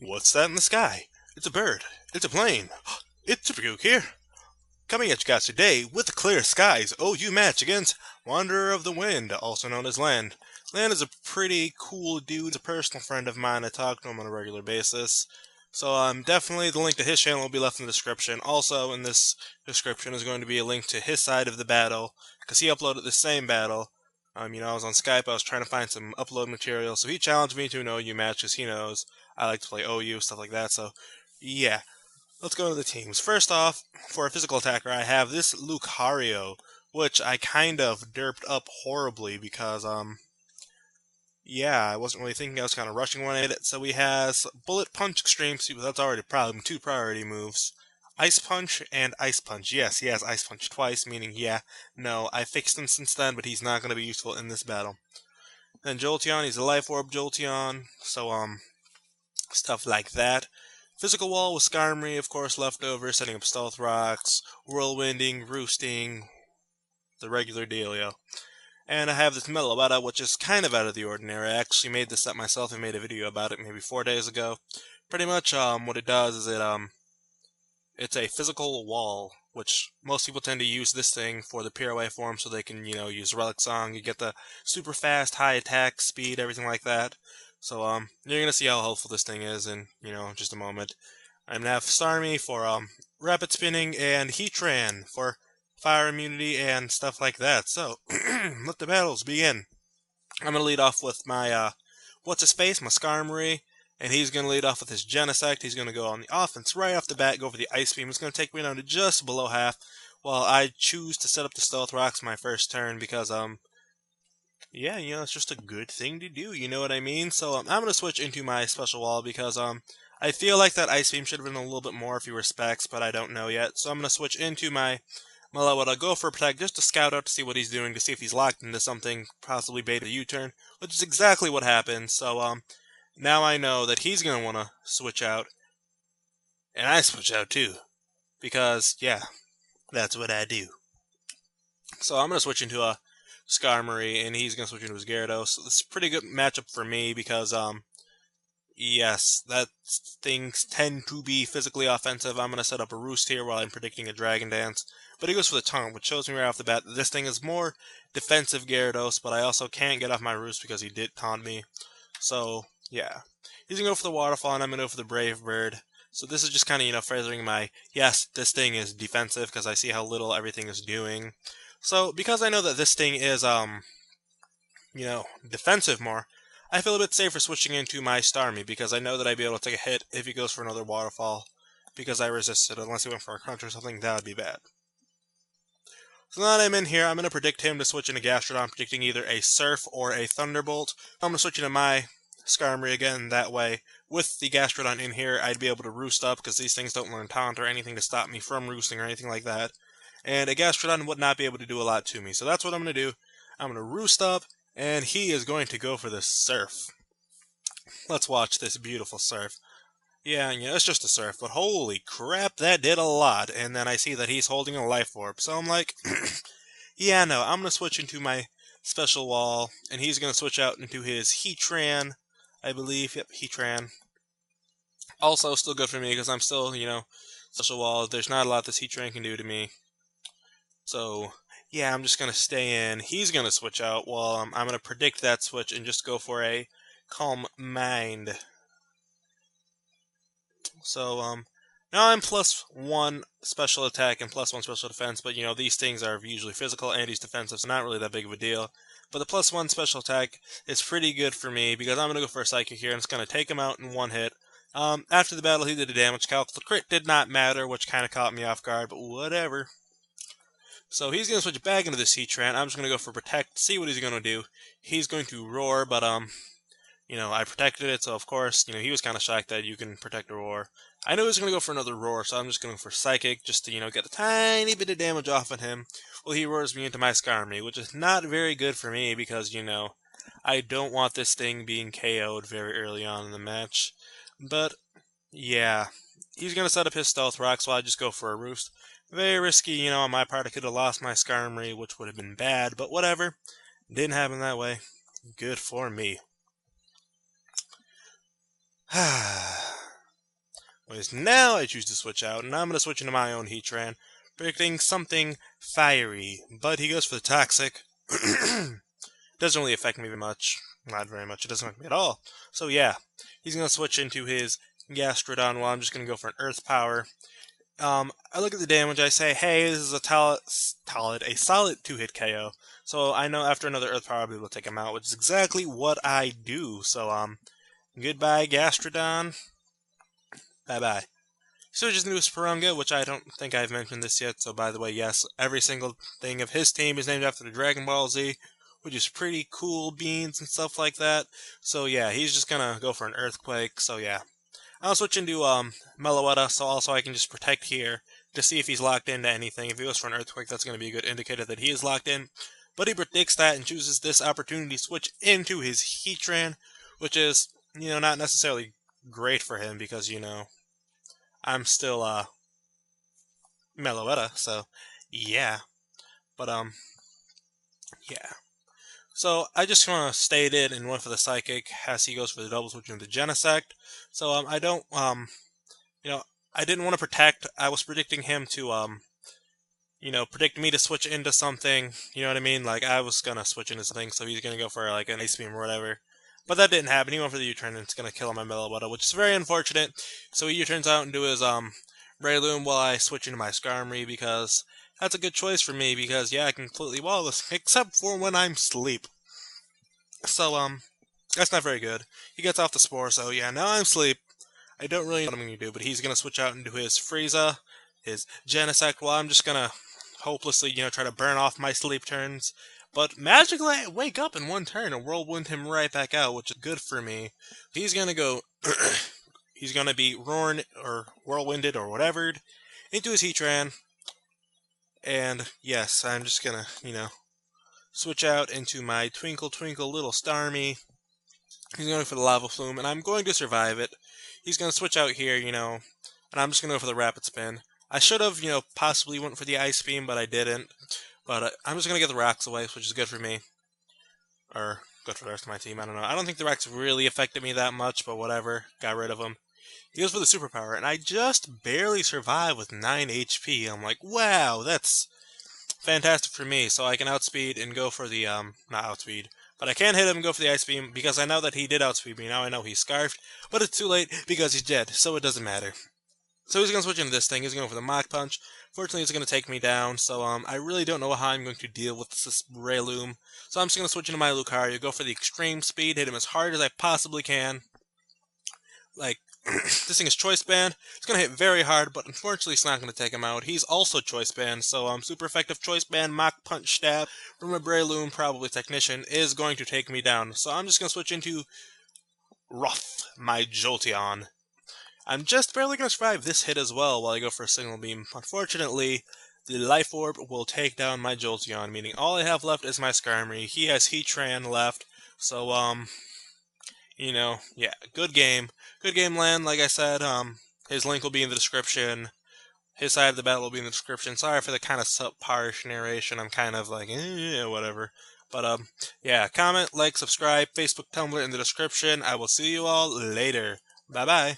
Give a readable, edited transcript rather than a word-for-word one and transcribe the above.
What's that in the sky? It's a bird. It's a plane. ItsSuperKook here. Coming at you guys today with clear skies. OU match against Wanderer of the Wind, also known as Land. Land is a pretty cool dude. He's a personal friend of mine. I talk to him on a regular basis. So definitely the link to his channel will be left in the description. Also in this description is going to be a link to his side of the battle, because he uploaded the same battle. I was on Skype. I was trying to find some upload material, so he challenged me to an OU match because he knows I like to play OU, stuff like that. So, yeah. Let's go to the teams. First off, for a physical attacker, I have this Lucario, which I kind of derped up horribly because, yeah, I wasn't really thinking. I was kind of rushing when I hit it. So he has Bullet Punch Extreme, but that's already a problem. Two priority moves. Ice Punch and Ice Punch. Yes, he has Ice Punch twice, meaning, yeah, no, I fixed him since then, but he's not going to be useful in this battle. Then Jolteon, he's a Life Orb Jolteon, so, stuff like that. Physical wall with Skarmory, of course, left over, setting up Stealth Rocks, Whirlwinding, Roosting, the regular dealio. And I have this Meloetta, which is kind of out of the ordinary. I actually made this up myself and made a video about it maybe 4 days ago. Pretty much, what it does is it's a physical wall, which most people tend to use this thing for the PRA form so they can, use Relic Song. You get the super fast, high attack speed, everything like that. So, you're going to see how helpful this thing is in, just a moment. I'm going to have Starmie for, Rapid Spinning and Heatran for Fire Immunity and stuff like that. So, let the battles begin. I'm going to lead off with my, What's-His-Face, my Skarmory. And he's going to lead off with his Genesect. He's going to go on the offense right off the bat, go for the Ice Beam. It's going to take me down to just below half, while I choose to set up the Stealth Rocks my first turn because, yeah, it's just a good thing to do, you know what I mean? So, I'm going to switch into my Special Wall because, I feel like that Ice Beam should have been a little bit more if he respects, but I don't know yet. So, I'm going to switch into my Meloetta, go for Protect, just to scout out to see what he's doing, to see if he's locked into something, possibly bait a U-turn, which is exactly what happened. So, now I know that he's going to want to switch out, and I switch out too, because, yeah, that's what I do. So I'm going to switch into a Skarmory, and he's going to switch into his Gyarados. So this is a pretty good matchup for me, because, yes, that things tend to be physically offensive. I'm going to set up a Roost here while I'm predicting a Dragon Dance, but he goes for the Taunt, which shows me right off the bat that this thing is more defensive Gyarados, but I also can't get off my Roost because he did taunt me. So, yeah. He's going to go for the Waterfall, and I'm going to go for the Brave Bird. So this is just kind of, furthering my, yes, this thing is defensive, because I see how little everything is doing. So, because I know that this thing is, defensive more, I feel a bit safer switching into my Starmie, because I know that I'd be able to take a hit if he goes for another Waterfall, because I resisted. Unless he went for a Crunch or something, that would be bad. So now that I'm in here, I'm going to predict him to switch into Gastrodon, predicting either a Surf or a Thunderbolt. I'm going to switch into my Skarmory again, that way. With the Gastrodon in here, I'd be able to roost up, because these things don't learn Taunt or anything to stop me from roosting or anything like that. And a Gastrodon would not be able to do a lot to me. So that's what I'm going to do. I'm going to roost up, and he is going to go for the Surf. Let's watch this beautiful Surf. Yeah, it's just a Surf, but holy crap, that did a lot. And then I see that he's holding a Life Orb, so I'm like, yeah, no, I'm going to switch into my Special Wall, and he's going to switch out into his Heatran, I believe. Yep, Heatran. Also, still good for me, because I'm still, Special Wall. There's not a lot this Heatran can do to me. So, yeah, I'm just going to stay in. He's going to switch out while I'm going to predict that switch and just go for a Calm Mind. So, now I'm +1 special attack and +1 special defense, but, these things are usually physical and he's defensive, so not really that big of a deal. But the +1 special attack is pretty good for me, because I'm going to go for a Psychic here, and it's going to take him out in one hit. After the battle, he did a damage calc. The crit did not matter, which kind of caught me off guard, but whatever. So he's going to switch back into this Heatran. I'm just going to go for Protect, see what he's going to do. He's going to Roar, but, I protected it, so of course, he was kind of shocked that you can protect a Roar. I knew he was going to go for another Roar, so I'm just going for Psychic, just to, get a tiny bit of damage off on him. Well, he roars me into my Skarmory, which is not very good for me, because, I don't want this thing being KO'd very early on in the match. But, yeah, he's going to set up his Stealth Rock, so I just go for a Roost. Very risky, on my part. I could have lost my Skarmory, which would have been bad, but whatever. Didn't happen that way. Good for me. Anyways, now I choose to switch out, and I'm going to switch into my own Heatran, predicting something fiery. But he goes for the Toxic. Doesn't really affect me very much. Not very much. It doesn't affect me at all. So yeah, he's going to switch into his Gastrodon while I'm just going to go for an Earth Power. I look at the damage, I say, hey, this is a solid 2-hit KO. So I know after another Earth Power I'll be able to take him out, which is exactly what I do. So, goodbye, Gastrodon. Bye-bye. Switches into Spirunga, which I don't think I've mentioned this yet. So, by the way, yes, every single thing of his team is named after the Dragon Ball Z, which is pretty cool, beans and stuff like that. So, yeah, he's just gonna go for an Earthquake. So, yeah. I'll switch into Meloetta, so also I can just protect here to see if he's locked into anything. If he goes for an Earthquake, that's going to be a good indicator that he is locked in. But he predicts that and chooses this opportunity to switch into his Heatran, which is, not necessarily great for him because, I'm still Meloetta, so yeah. But yeah. So I just want to state it and went for the Psychic as he goes for the double switch into the Genesect. So I don't I didn't want to protect. I was predicting him to predict me to switch into something. You know what I mean? Like I was gonna switch into something, so he's gonna go for like an Ice Beam or whatever. But that didn't happen. He went for the U-turn, and it's gonna kill my Meloetta, which is very unfortunate. So he U-turns out into his Breloom while I switch into my Skarmory because that's a good choice for me because yeah, I can completely wall this except for when I'm asleep. So that's not very good. He gets off the Spore, so yeah, now I'm asleep. I don't really know what I'm going to do, but he's going to switch out into his Frieza, his Genesect, while I'm just going to hopelessly, try to burn off my sleep turns. But magically, I wake up in one turn and whirlwind him right back out, which is good for me. He's going to go, he's going to be roaring or whirlwinded or whatever into his Heatran. And yes, I'm just going to, switch out into my Twinkle Twinkle Little Starmie. He's going for the Lava Plume, and I'm going to survive it. He's going to switch out here, and I'm just going to go for the Rapid Spin. I should have, possibly went for the Ice Beam, but I didn't. But I'm just going to get the rocks away, which is good for me. Or good for the rest of my team, I don't know. I don't think the rocks really affected me that much, but whatever. Got rid of them. He goes for the Superpower, and I just barely survived with 9 HP. I'm like, wow, that's fantastic for me. So I can outspeed and go for the, not outspeed. But I can't hit him and go for the Ice Beam because I know that he did outspeed me. Now I know he's Scarfed, but it's too late because he's dead, so it doesn't matter. So he's going to switch into this thing. He's going for the Mach Punch. Fortunately, it's going to take me down, so I really don't know how I'm going to deal with this Breloom. So I'm just going to switch into my Lucario, go for the Extreme Speed, hit him as hard as I possibly can. Like, this thing is Choice Band. It's going to hit very hard, but unfortunately it's not going to take him out. He's also Choice Band, so super effective Choice Band, Mach Punch Stab from a Breloom, probably Technician, is going to take me down. So I'm just going to switch into Rough, my Jolteon. I'm just barely going to survive this hit as well while I go for a Signal Beam. Unfortunately, the Life Orb will take down my Jolteon, meaning all I have left is my Skarmory. He has Heatran left, so yeah, good game. Good game, Land. Like I said, his link will be in the description. His side of the battle will be in the description. Sorry for the kind of subparish narration. I'm kind of like, whatever. But, yeah, comment, like, subscribe, Facebook, Tumblr in the description. I will see you all later. Bye-bye.